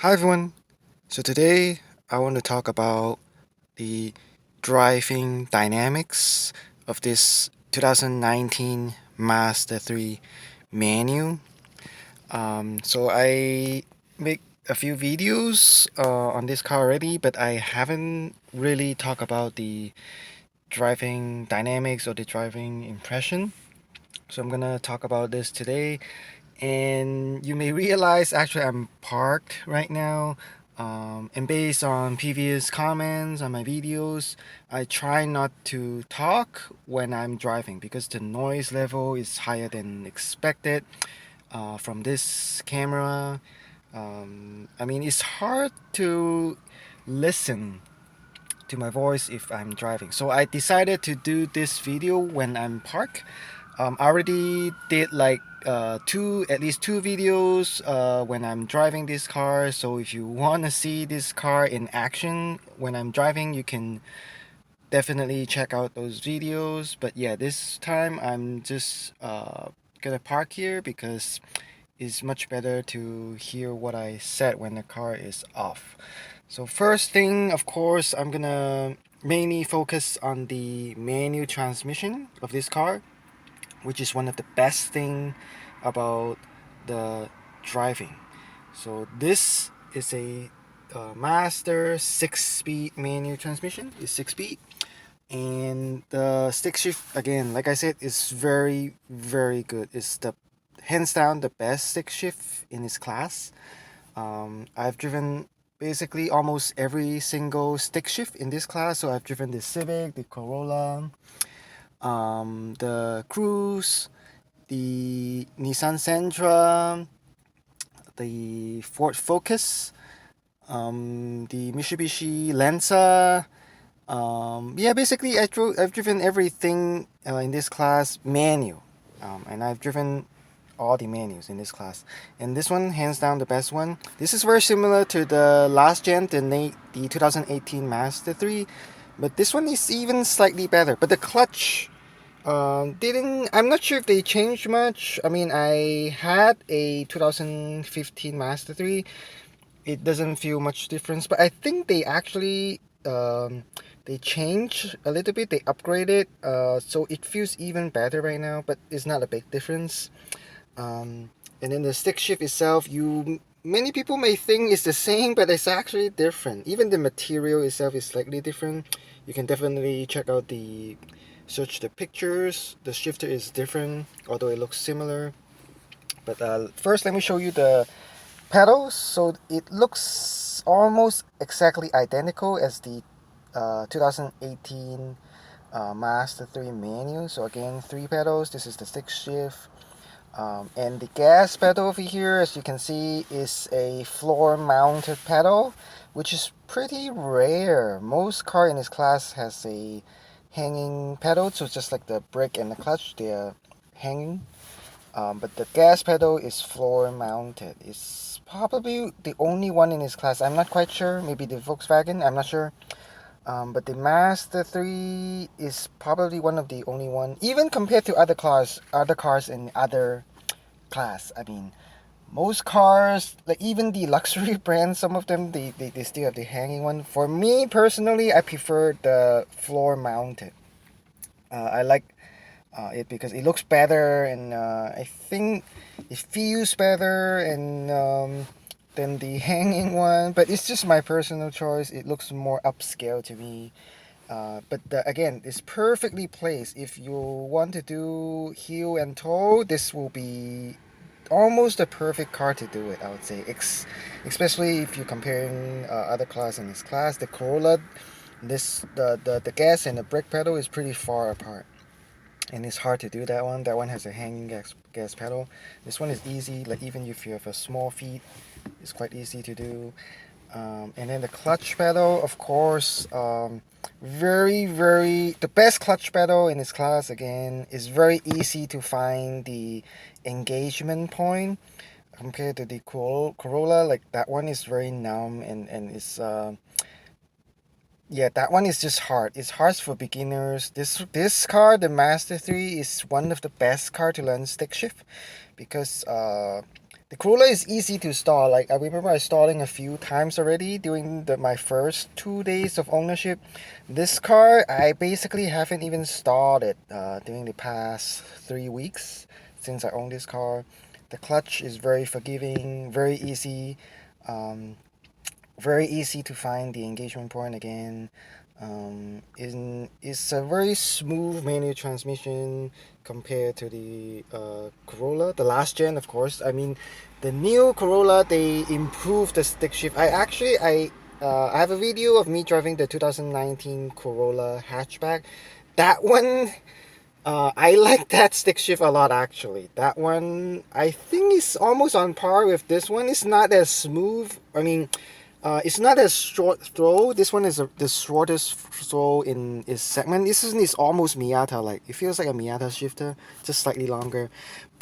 Hi everyone. So today I want to talk about the driving dynamics of this 2019 Mazda 3 manual. So I make a few videos on this car already, but I haven't really talked about the driving dynamics or the driving impression. So I'm gonna talk about this today, and you may realize actually I'm parked right now. And based on previous comments on my videos, I try not to talk when I'm driving because the noise level is higher than expected from this camera. I mean, it's hard to listen to my voice if I'm driving. So I decided to do this video when I'm parked. I already did like at least two videos when I'm driving this car. So if you want to see this car in action when I'm driving, you can definitely check out those videos. But yeah, this time I'm just gonna park here because it's much better to hear what I said when the car is off. So first thing, of course, I'm gonna mainly focus on the manual transmission of this car, which is one of the best thing about the driving. So this is a Master 6-speed manual transmission. It's 6-speed, and the stick shift again, like I said, is very good. It's the hands down the best stick shift in its class. I've driven basically almost every single stick shift in this class. So I've driven the Civic, the Corolla, the Cruise, the Nissan Sentra, the Ford Focus, the Mitsubishi Lancer. Yeah, basically I've driven everything in this class manual, and I've driven all the manuals in this class. And this one, hands down, the best one. This is very similar to the last gen, the 2018 Mazda 3, but this one is even slightly better. But the clutch didn't. I'm not sure if they changed much. I mean, I had a 2015 Mazda 3. It doesn't feel much difference, but I think they actually they changed a little bit. They upgraded, so it feels even better right now. But it's not a big difference. And then the stick shift itself, you many people may think it's the same, but it's actually different. Even the material itself is slightly different. You can definitely check out the search the pictures. The shifter is different, although it looks similar. But first, let me show you the pedals. So it looks almost exactly identical as the 2018 Mazda 3 manual. So again, three pedals. This is the stick shift. And the gas pedal over here, as you can see, is a floor mounted pedal, which is pretty rare. Most car in this class has a hanging pedal, so just like the brake and the clutch, they're hanging. But the gas pedal is floor mounted. It's probably the only one in this class. I'm not quite sure. Maybe the Volkswagen, I'm not sure. But the Mazda 3 is probably one of the only one, even compared to other cars in other class. I mean, most cars, like even the luxury brands, some of them they still have the hanging one. For me personally, I prefer the floor mounted. I like it because it looks better, and I think it feels better and than the hanging one. But it's just my personal choice. It looks more upscale to me. Again, it's perfectly placed. If you want to do heel and toe, this will be almost a perfect car to do it, I would say. Especially if you're comparing other class in this class. The Corolla, the gas and the brake pedal is pretty far apart, and it's hard to do that one. That one has a hanging gas pedal. This one is easy. Like even if you have a small feet, it's quite easy to do. And then the clutch pedal, of course, the best clutch pedal in this class. Again, is very easy to find the engagement point compared to the Corolla. Like that one is very numb, and it's yeah, that one is just hard. It's hard for beginners. This car, the Mazda 3, is one of the best car to learn stick shift because The Corolla is easy to start. Like I remember I starting a few times already during my first 2 days of ownership. This car I basically haven't even started during the past 3 weeks since I own this car. The clutch is very forgiving, very easy. Um, Very easy to find the engagement point again. It's a very smooth manual transmission compared to the Corolla, the last gen, of course. I mean, the new Corolla, they improved the stick shift. I have a video of me driving the 2019 Corolla hatchback. That one, I like that stick shift a lot actually. That one I think is almost on par with this one. It's not as smooth. I mean, it's not as short throw. This one is the shortest throw in its segment. This one is almost Miata like. It feels like a Miata shifter, just slightly longer.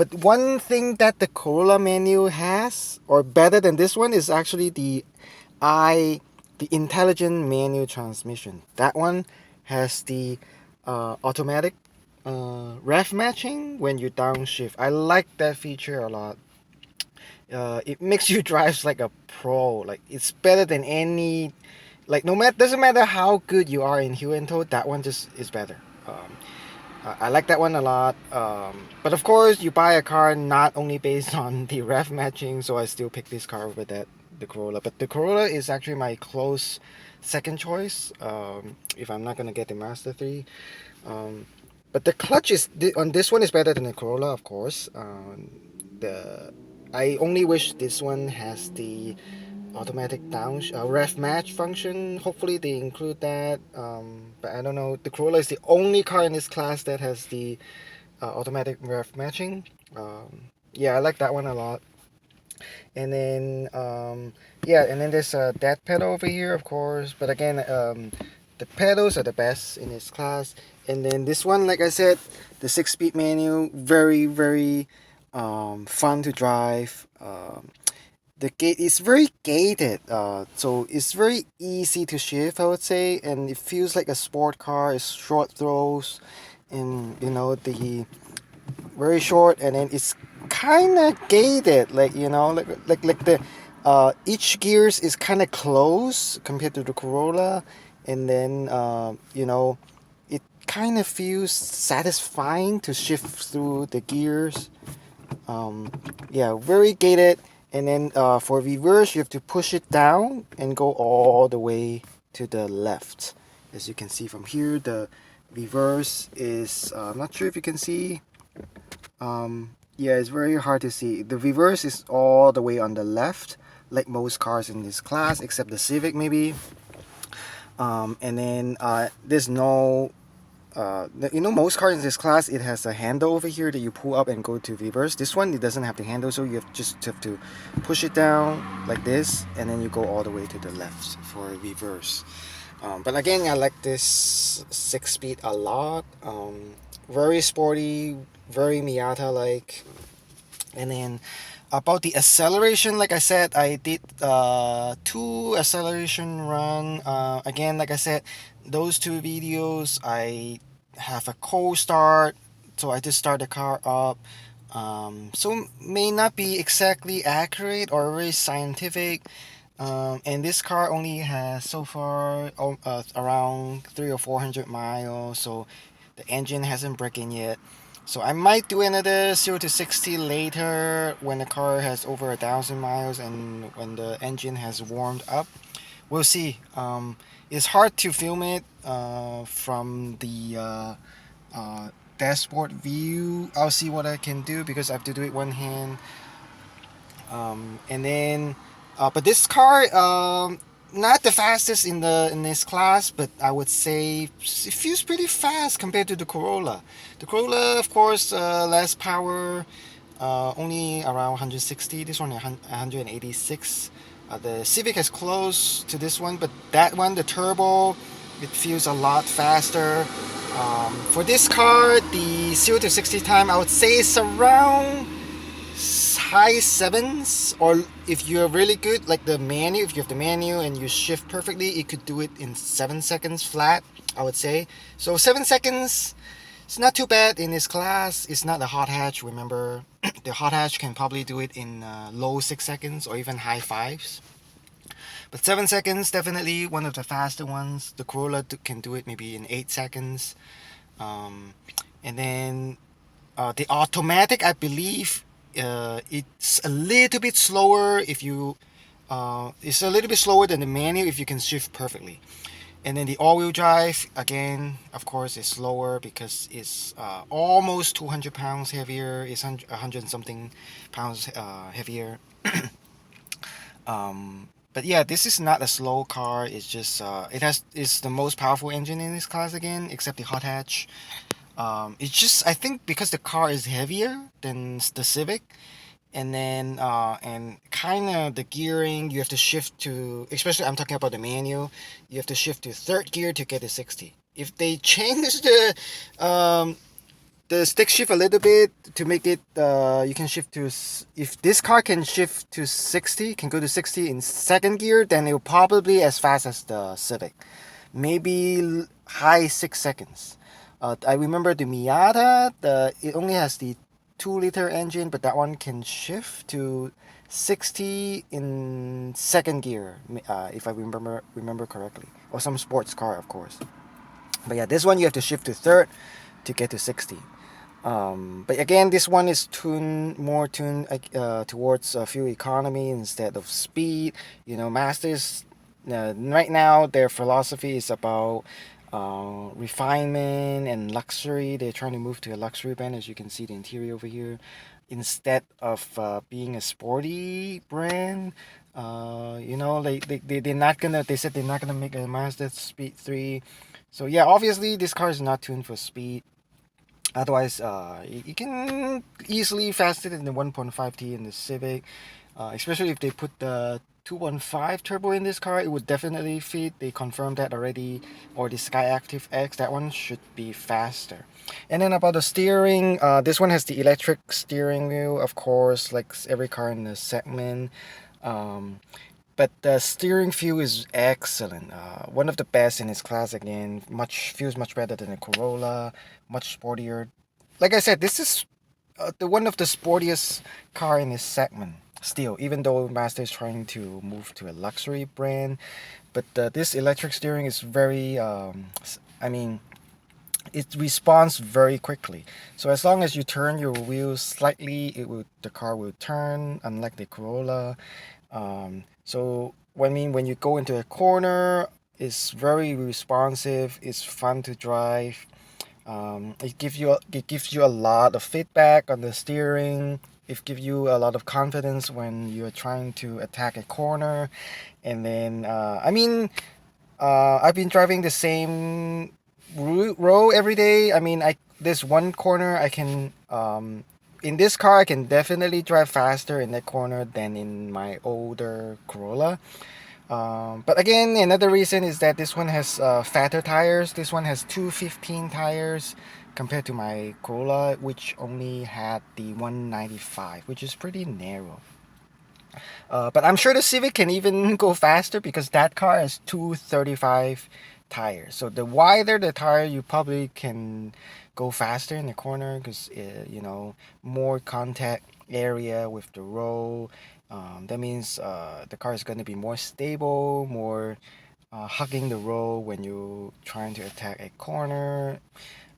But one thing that the Corolla manual has, or better than this one, is actually I the intelligent manual transmission. That one has the automatic rev matching when you downshift. I like that feature a lot. It makes you drive like a pro. Like it's better than any. Like no matter doesn't matter how good you are in heel and toe, that one just is better. I like that one a lot. But of course, you buy a car not only based on the rev matching, so I still pick this car over the Corolla. But the Corolla is actually my close second choice. If I'm not gonna get the Mazda 3. But the clutch is on this one is better than the Corolla, of course. The I only wish this one has the automatic ref match function. Hopefully they include that. But I don't know. The Corolla is the only car in this class that has the automatic ref matching. Yeah, I like that one a lot. And then yeah, and then there's a dead pedal over here, of course. But again, the pedals are the best in this class. And then this one, like I said, the 6-speed manual, very fun to drive. The gate is very gated, so it's very easy to shift, I would say, and it feels like a sport car. It's short throws, and the very short, and then it's kind of gated, like like the each gears is kind of close compared to the Corolla, and then it kind of feels satisfying to shift through the gears. Yeah, very gated. And then for reverse, you have to push it down and go all the way to the left. As you can see from here, the reverse is, I'm not sure if you can see. Yeah, it's very hard to see. The reverse is all the way on the left, like most cars in this class, except the Civic maybe. And then there's no most cars in this class, it has a handle over here that you pull up and go to reverse. This one, it doesn't have the handle, so you just have to push it down like this, and then you go all the way to the left for reverse. But again, I like this 6-speed a lot. Very sporty, very Miata-like. And then about the acceleration, like I said, I did 2 acceleration run. Again, like I said, those 2 videos, I have a cold start, so I just start the car up. So may not be exactly accurate or very scientific. And this car only has so far around 300 or 400 miles, so the engine hasn't broken yet. So I might do another 0 to 60 later when the car has over 1,000 miles and when the engine has warmed up. We'll see. It's hard to film it from the dashboard view. I'll see what I can do because I have to do it one hand. And then, but this car, not the fastest in this class, but I would say it feels pretty fast compared to the Corolla. The Corolla, of course, less power, only around 160. This one 186. The Civic is close to this one, but that one, the turbo, it feels a lot faster. For this car, the 0 to 60 time, I would say it's around high 7s, or if you're really good, like the manual, if you have the manual and you shift perfectly, it could do it in 7 seconds flat, I would say. So 7 seconds, It's not too bad in this class. It's not a hot hatch. Remember, the hot hatch can probably do it in low 6 seconds or even high fives. But 7 seconds, definitely one of the faster ones. The Corolla can do it maybe in 8 seconds. Um, and then the automatic, I believe, it's a little bit slower if you. It's a little bit slower than the manual if you can shift perfectly. And then the all-wheel drive, again, of course, is slower because it's almost 200 pounds heavier. It's 100 and something pounds heavier. But yeah, this is not a slow car. It's just it's the most powerful engine in this class again, except the hot hatch. It's just I think because the car is heavier than the Civic, and then and kind of the gearing you have to shift to, especially I'm talking about the manual, you have to shift to third gear to get to 60. If they change the stick shift a little bit to make it you can shift to, if this car can shift to 60, can go to 60 in second gear, then it'll probably as fast as the Civic, maybe high 6 seconds. I remember the Miata, it only has the 2-liter engine, but that one can shift to 60 in second gear, if I remember correctly, or some sports car, of course. But yeah, this one you have to shift to third to get to 60. But again, this one is tuned towards fuel economy instead of speed. You know, Masters right now their philosophy is about refinement and luxury. They're trying to move to a luxury brand, as you can see the interior over here, instead of being a sporty brand. They're not gonna. They said they're not gonna make a Mazda Speed 3. So yeah, obviously this car is not tuned for speed. Otherwise, you can easily faster than the 1.5T in the Civic, especially if they put the 2.5 turbo in this car. It would definitely fit. They confirmed that already. Or the Skyactiv X, that one should be faster. And then about the steering, this one has the electric steering wheel, of course, like every car in the segment. Um, but the steering feel is excellent. One of the best in its class again. Feels much better than a Corolla. Much sportier. Like I said, this is the one of the sportiest car in this segment. Still, even though Mazda is trying to move to a luxury brand, but this electric steering is very. I mean, it responds very quickly. So as long as you turn your wheels slightly, the car will turn. Unlike the Corolla. So when you go into a corner, it's very responsive. It's fun to drive. It gives you a lot of feedback on the steering. It gives you a lot of confidence when you're trying to attack a corner. And then I've been driving the same row every day. I mean, I this one corner I can in this car I can definitely drive faster in that corner than in my older Corolla. But again, another reason is that this one has fatter tires. This one has 215 tires compared to my Corolla, which only had the 195, which is pretty narrow. But I'm sure the Civic can even go faster because that car has 235 tires. So the wider the tire, you probably can go faster in the corner because more contact area with the road. That means the car is going to be more stable, more hugging the road when you're trying to attack a corner.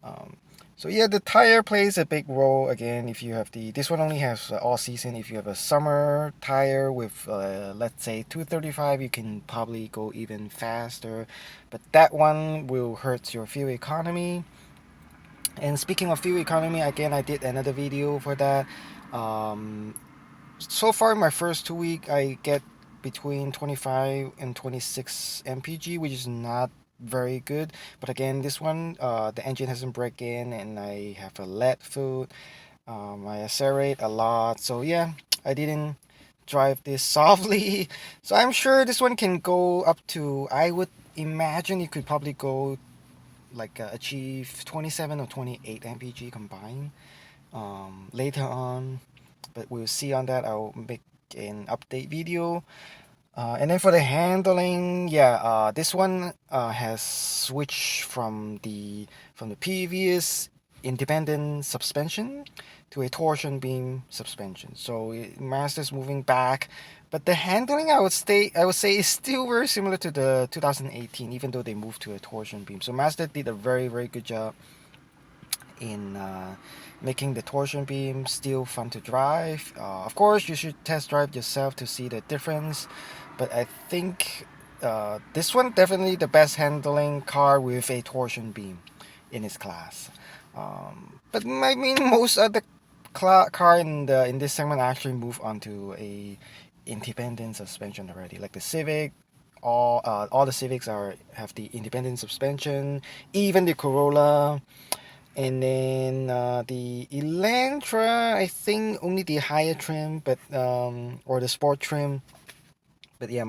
Um, so yeah, the tire plays a big role again. If you have this one only has all season. If you have a summer tire with let's say 235, you can probably go even faster. But that one will hurt your fuel economy. And speaking of fuel economy, again, I did another video for that. Um, so far in my first 2 week, I get between 25 and 26 mpg, which is not very good. But again, this one, the engine hasn't break in, and I have a lead foot. I accelerate a lot, so yeah, I didn't drive this softly. So I'm sure this one can go up to, I would imagine it could probably go like achieve 27 or 28 mpg combined later on, but we'll see on that. I'll make an update video. And then for the handling, yeah, this one has switched from the previous independent suspension to a torsion beam suspension. So Mazda's moving back, but the handling I would say is still very similar to the 2018, even though they moved to a torsion beam. So Mazda did a very very good job in making the torsion beam still fun to drive. Of course, you should test drive yourself to see the difference, but I think this one definitely the best handling car with a torsion beam in its class. But I mean, most other car in this segment actually move onto a independent suspension already, like the Civic. All the Civics have the independent suspension. Even the Corolla, and then the Elantra, I think only the higher trim, but or the sport trim. But yeah,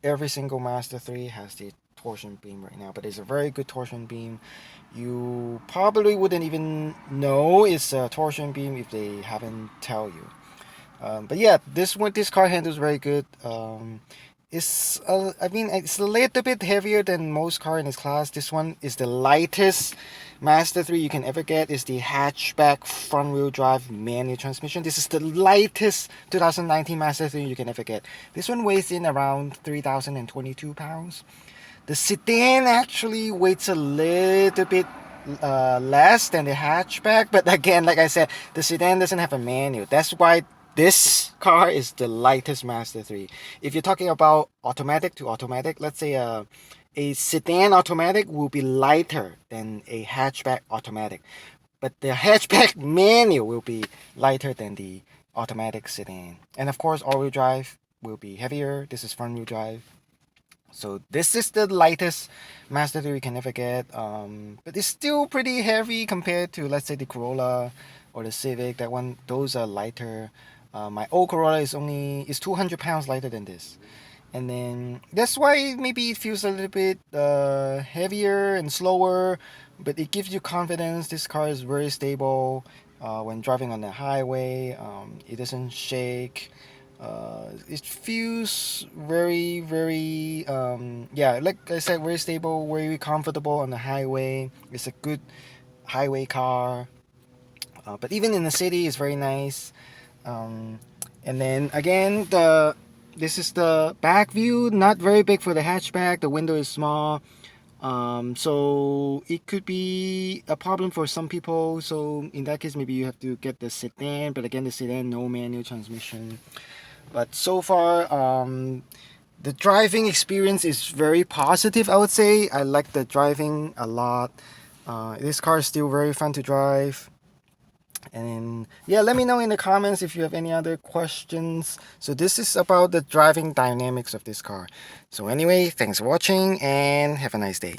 every single Mazda 3 has the torsion beam right now. But it's a very good torsion beam. You probably wouldn't even know it's a torsion beam if they haven't tell you. But yeah, this car handles very good. I mean, it's a little bit heavier than most car in its class. This one is the lightest Mazda 3 you can ever get. Is the hatchback front-wheel drive manual transmission. This is the lightest 2019 Mazda 3 you can ever get. This one weighs in around 3,022 pounds. The sedan actually weighs a little bit less than the hatchback, but again, like I said, the sedan doesn't have a manual. That's why this car is the lightest Mazda 3. If you're talking about automatic to automatic, let's say a sedan automatic will be lighter than a hatchback automatic, but the hatchback manual will be lighter than the automatic sedan. And of course, all-wheel drive will be heavier. This is front-wheel drive. So this is the lightest Mazda 3 you can ever get, but it's still pretty heavy compared to, let's say, the Corolla or the Civic. Those are lighter. My old Corolla is 200 pounds lighter than this, and then that's why maybe it feels a little bit heavier and slower, but it gives you confidence. This car is very stable when driving on the highway. It doesn't shake. It feels very, very, yeah, like I said, very stable, very comfortable on the highway. It's a good highway car, but even in the city, it's very nice. Um, and then again, this is the back view, not very big for the hatchback. The window is small. So it could be a problem for some people. So in that case, maybe you have to get the sedan. But again, the sedan, no manual transmission. But so far, the driving experience is very positive, I would say. I like the driving a lot. This car is still very fun to drive. And yeah, let me know in the comments if you have any other questions. So this is about the driving dynamics of this car. So anyway, thanks for watching and have a nice day.